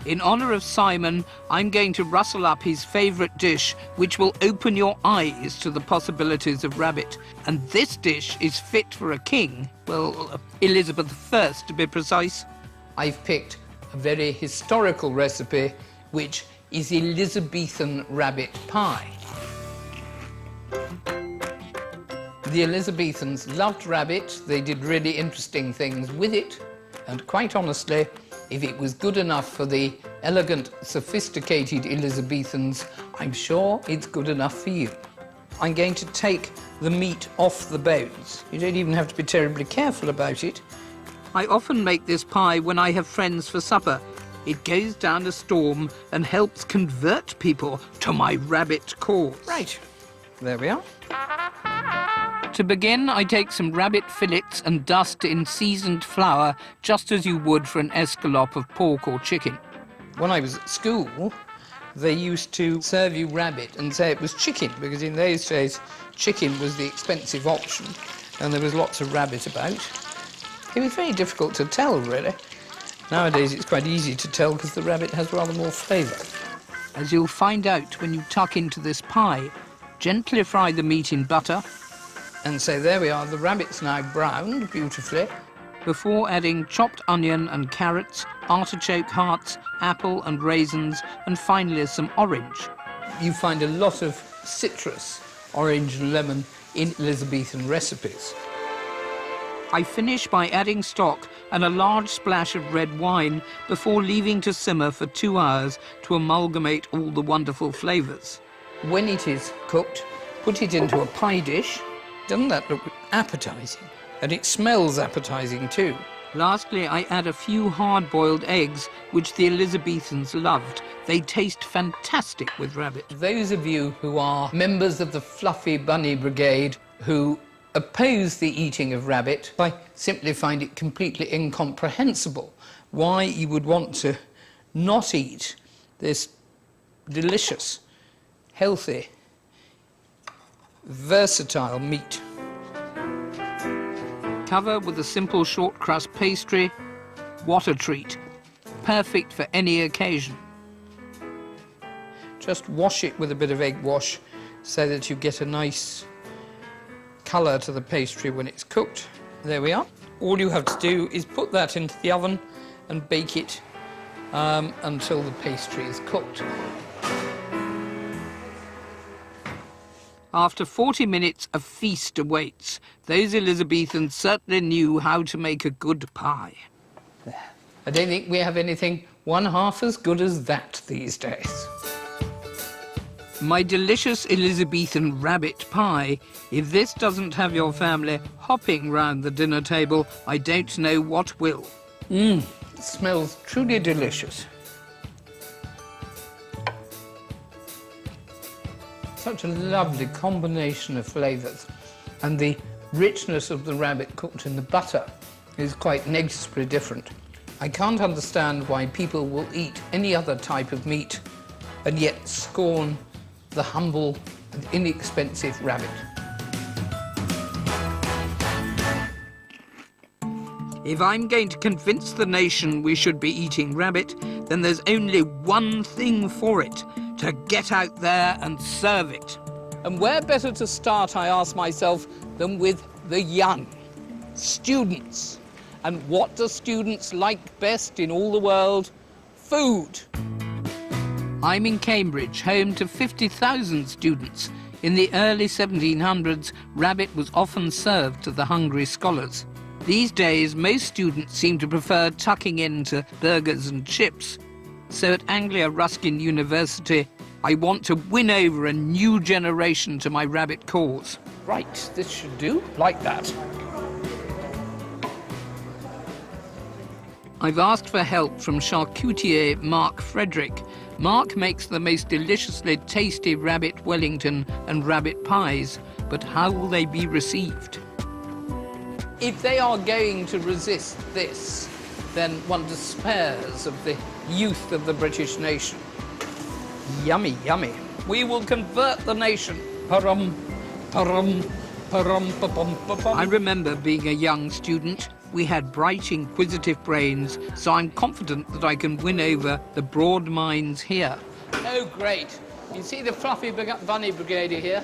In honour of Simon, I'm going to rustle up his favourite dish, which will open your eyes to the possibilities of rabbit. And this dish is fit for a king, well, Elizabeth I to be precise. I've picked a very historical recipe, which is Elizabethan Rabbit Pie. The Elizabethans loved rabbit. They did really interesting things with it. And quite honestly, if it was good enough for the elegant, sophisticated Elizabethans, I'm sure it's good enough for you. I'm going to take the meat off the bones. You don't even have to be terribly careful about it. I often make this pie when I have friends for supper. It goes down a storm and helps convert people to my rabbit cause. Right, there we are. To begin, I take some rabbit fillets and dust in seasoned flour, just as you would for an escalope of pork or chicken. When I was at school, they used to serve you rabbit and say it was chicken, because in those days, chicken was the expensive option, and there was lots of rabbit about. It was very difficult to tell, really. Nowadays, it's quite easy to tell because the rabbit has rather more flavour. As you'll find out when you tuck into this pie, gently fry the meat in butter. And so there we are, the rabbit's now browned beautifully. Before adding chopped onion and carrots, artichoke hearts, apple and raisins, and finally some orange. You find a lot of citrus, orange and lemon, in Elizabethan recipes. I finish by adding stock and a large splash of red wine before leaving to simmer for 2 hours to amalgamate all the wonderful flavours. When it is cooked, put it into a pie dish. Doesn't that look appetising? And it smells appetising too. Lastly, I add a few hard-boiled eggs, which the Elizabethans loved. They taste fantastic with rabbit. Those of you who are members of the Fluffy Bunny Brigade who oppose the eating of rabbit, I simply find it completely incomprehensible why you would want to not eat this delicious, healthy, versatile meat. Cover with a simple short crust pastry. What a treat. Perfect for any occasion. Just wash it with a bit of egg wash so that you get a nice colour to the pastry when it's cooked. There we are. All you have to do is put that into the oven and bake it until the pastry is cooked. After 40 minutes, a feast awaits. Those Elizabethans certainly knew how to make a good pie. There. I don't think we have anything one half as good as that these days. My delicious Elizabethan rabbit pie. If this doesn't have your family hopping round the dinner table, I don't know what will. It smells truly delicious. Such a lovely combination of flavours, and the richness of the rabbit cooked in the butter is quite noticeably different. I can't understand why people will eat any other type of meat and yet scorn the humble and inexpensive rabbit. If I'm going to convince the nation we should be eating rabbit, then there's only one thing for it: to get out there and serve it. And where better to start, I ask myself, than with the young, students. And what do students like best in all the world? Food. I'm in Cambridge, home to 50,000 students. In the early 1700s, rabbit was often served to the hungry scholars. These days, most students seem to prefer tucking into burgers and chips. So at Anglia Ruskin University, I want to win over a new generation to my rabbit cause. Right, this should do, like that. I've asked for help from charcutier Mark Frederick. Mark makes the most deliciously tasty rabbit Wellington and rabbit pies, but how will they be received? If they are going to resist this, then one despairs of the youth of the British nation. Yummy, yummy. We will convert the nation. Parum, parum, parum, pa-pum, pa-pum. I remember being a young student. we had bright, inquisitive brains, so I'm confident that I can win over the broad minds here. Oh, great. You see the fluffy bunny brigade here?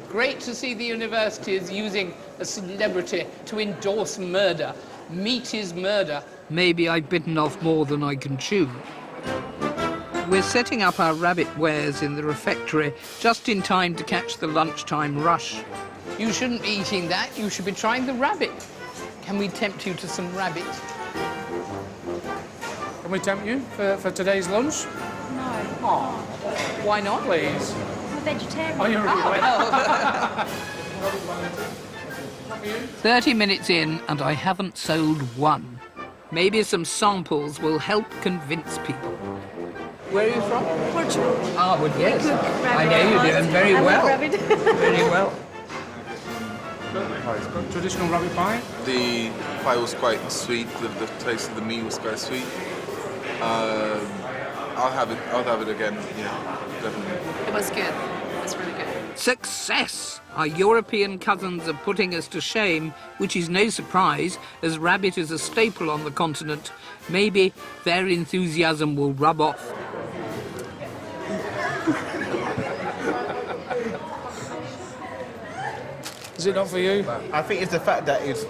Great to see the university is using a celebrity to endorse murder. Meat is murder. Maybe I've bitten off more than I can chew. We're setting up our rabbit wares in the refectory just in time to catch the lunchtime rush. You shouldn't be eating that. You should be trying the rabbit. Can we tempt you to some rabbit? Can we tempt you for today's lunch? No. Oh, Why not? please. I'm a vegetarian. Oh, you're right. 30 minutes in and I haven't sold one. Maybe some samples will help convince people. Where are you from? Portugal. Ah, well, yes. I Rabbit know you do, and very I love well. rabbit. Very well. Traditional rabbit pie. The pie was quite sweet. The taste of the meat was quite sweet. I'll have it again. Yeah, definitely. It was good. It was really good. Success! Our European cousins are putting us to shame, which is no surprise, as rabbit is a staple on the continent. Maybe their enthusiasm will rub off. Is it not for you? I think it's the fact that it's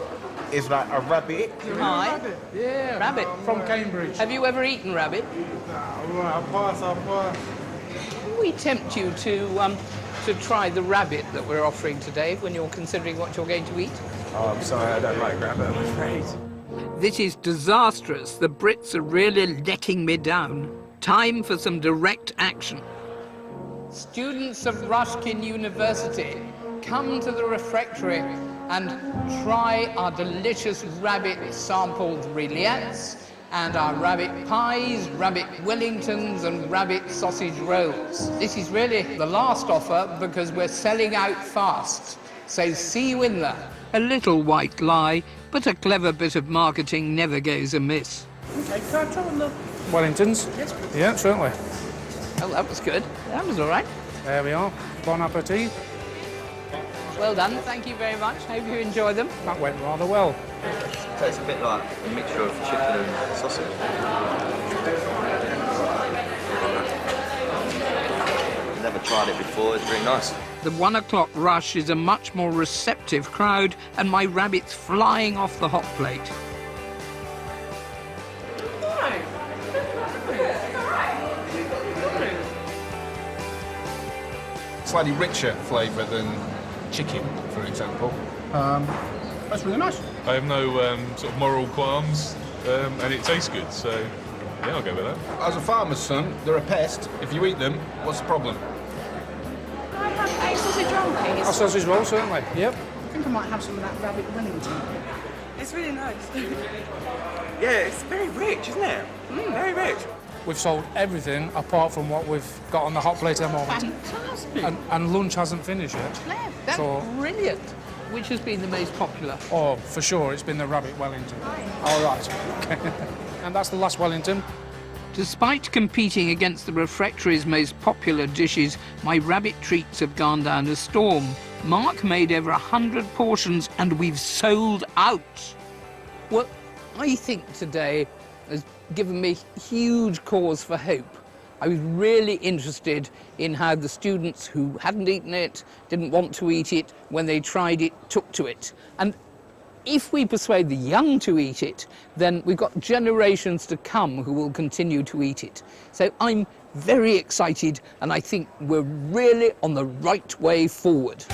like a rabbit. Hi. Yeah. Rabbit. From Cambridge. Have you ever eaten rabbit? I pass. Can we tempt you to try the rabbit that we're offering today when you're considering what you're going to eat? Oh, I'm sorry, I don't like rabbit, I'm afraid. This is disastrous. The Brits are really letting me down. Time for some direct action. Students of Ruskin University, come to the refectory and try our delicious rabbit sampled rillettes and our rabbit pies, rabbit Wellingtons and rabbit sausage rolls. This is really the last offer because we're selling out fast. So see you in there. A little white lie, but a clever bit of marketing never goes amiss. Okay, can I try one of the Wellingtons? Yes, please. Yeah, certainly. Oh, that was good. That was all right. There we are. Bon appetit. Well done. Thank you very much. Hope you enjoy them. That went rather well. Tastes a bit like a mixture of chicken and sausage. Never tried it before, it's very nice. The 1 o'clock rush is a much more receptive crowd, and my rabbit's flying off the hot plate. Slightly richer flavour than chicken, for example. That's really nice. I have no sort of moral qualms, and it tastes good, so yeah, I'll go with that. As a farmer's son, they're a pest. If you eat them, what's the problem? Can I have a sausage roll, please? Our sausage roll, certainly. Yep. I think I might have some of that rabbit Wellington. It's really nice. Yeah, it's very rich, isn't it? Very rich. We've sold everything apart from what we've got on the hot plate at the moment. Fantastic. And lunch hasn't finished yet. That's So- brilliant. Which has been the most popular? Oh, for sure, it's been the rabbit Wellington. All right. Okay. And that's the last Wellington. Despite competing against the refectory's most popular dishes, my rabbit treats have gone down a storm. Mark made over 100 portions and we've sold out. Well, I think today has given me huge cause for hope. I was really interested in how the students who hadn't eaten it, didn't want to eat it, when they tried it, took to it. And if we persuade the young to eat it, then we've got generations to come who will continue to eat it. So I'm very excited, and I think we're really on the right way forward.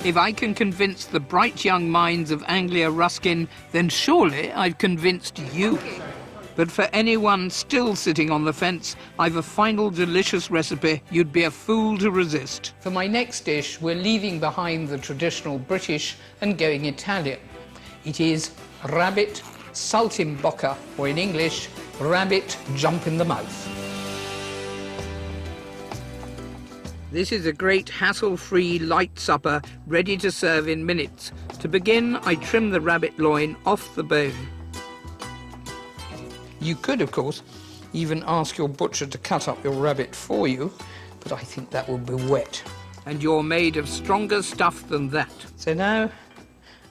If I can convince the bright young minds of Anglia Ruskin, then surely I've convinced you. But for anyone still sitting on the fence, I've a final delicious recipe you'd be a fool to resist. For my next dish, we're leaving behind the traditional British and going Italian. It is rabbit saltimbocca, or in English, rabbit jump in the mouth. This is a great hassle-free light supper, ready to serve in minutes. To begin, I trim the rabbit loin off the bone. You could, of course, even ask your butcher to cut up your rabbit for you, but I think that would be wet. And you're made of stronger stuff than that. So now,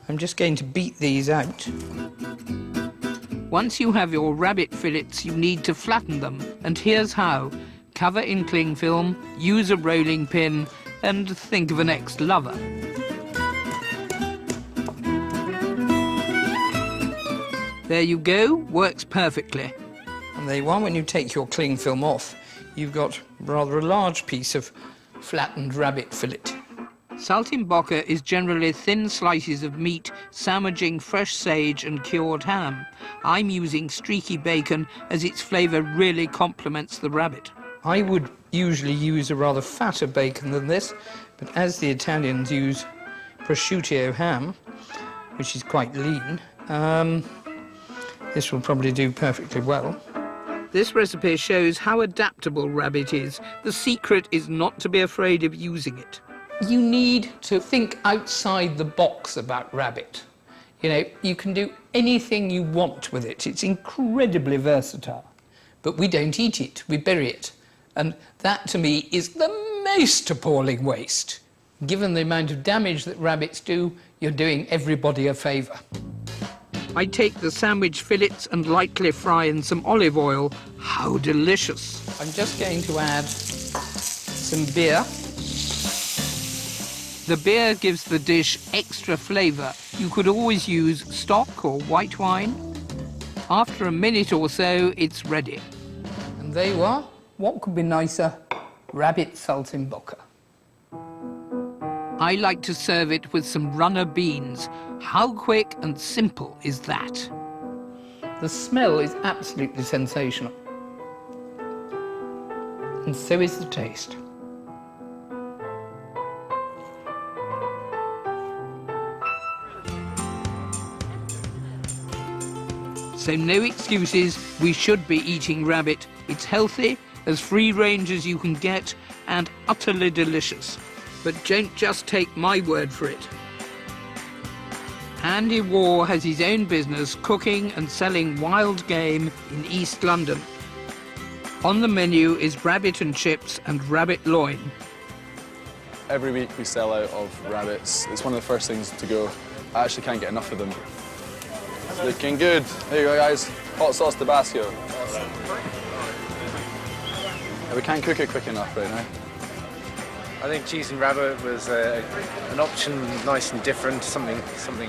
I'm just going to beat these out. Once you have your rabbit fillets, you need to flatten them, and here's how. Cover in cling film, use a rolling pin, and think of an ex-lover. There you go, works perfectly. And there you are, when you take your cling film off, you've got rather a large piece of flattened rabbit fillet. Saltimbocca is generally thin slices of meat sandwiching fresh sage and cured ham. I'm using streaky bacon as its flavour really complements the rabbit. I would usually use a rather fatter bacon than this, but as the Italians use prosciutto ham, which is quite lean, this will probably do perfectly well. This recipe shows how adaptable rabbit is. The secret is not to be afraid of using it. You need to think outside the box about rabbit. You know, you can do anything you want with it. It's incredibly versatile. But we don't eat it, we bury it. And that, to me, is the most appalling waste. Given the amount of damage that rabbits do, you're doing everybody a favour. I take the sandwich fillets and lightly fry in some olive oil. How delicious. I'm just going to add some beer. The beer gives the dish extra flavour. You could always use stock or white wine. After a minute or so, it's ready. And there you are. What could be nicer? Rabbit saltimbocca. I like to serve it with some runner beans. How quick and simple is that? The smell is absolutely sensational. And so is the taste. So no excuses, we should be eating rabbit. It's healthy, as free range as you can get, and utterly delicious. But don't just take my word for it. Andy Waugh has his own business cooking and selling wild game in East London. On the menu is rabbit and chips and rabbit loin. Every week we sell out of rabbits. It's one of the first things to go. I actually can't get enough of them. Looking good. There you go, guys. Hot sauce Tabasco. Yeah, we can't cook it quick enough right now. I think cheese and rabbit was an option, nice and different, something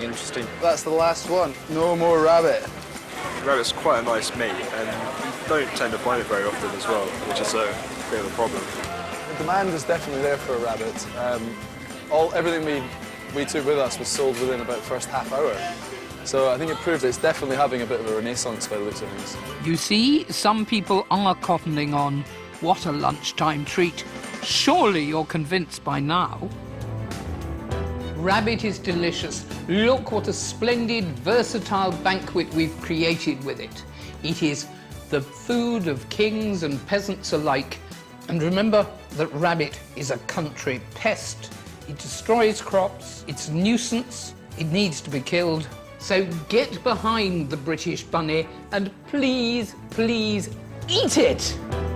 interesting. That's the last one. No more rabbit. Rabbit's quite a nice meat, and you don't tend to find it very often as well, which is a bit of a problem. The demand is definitely there for a rabbit. Everything we took with us was sold within about the first half hour. So I think it proves it's definitely having a bit of a renaissance by the looks of things. You see, some people are cottoning on. What a lunchtime treat. Surely you're convinced by now. Rabbit is delicious. Look what a splendid, versatile banquet we've created with it. It is the food of kings and peasants alike. And remember that rabbit is a country pest. It destroys crops, it's a nuisance, it needs to be killed. So get behind the British bunny and please, please eat it!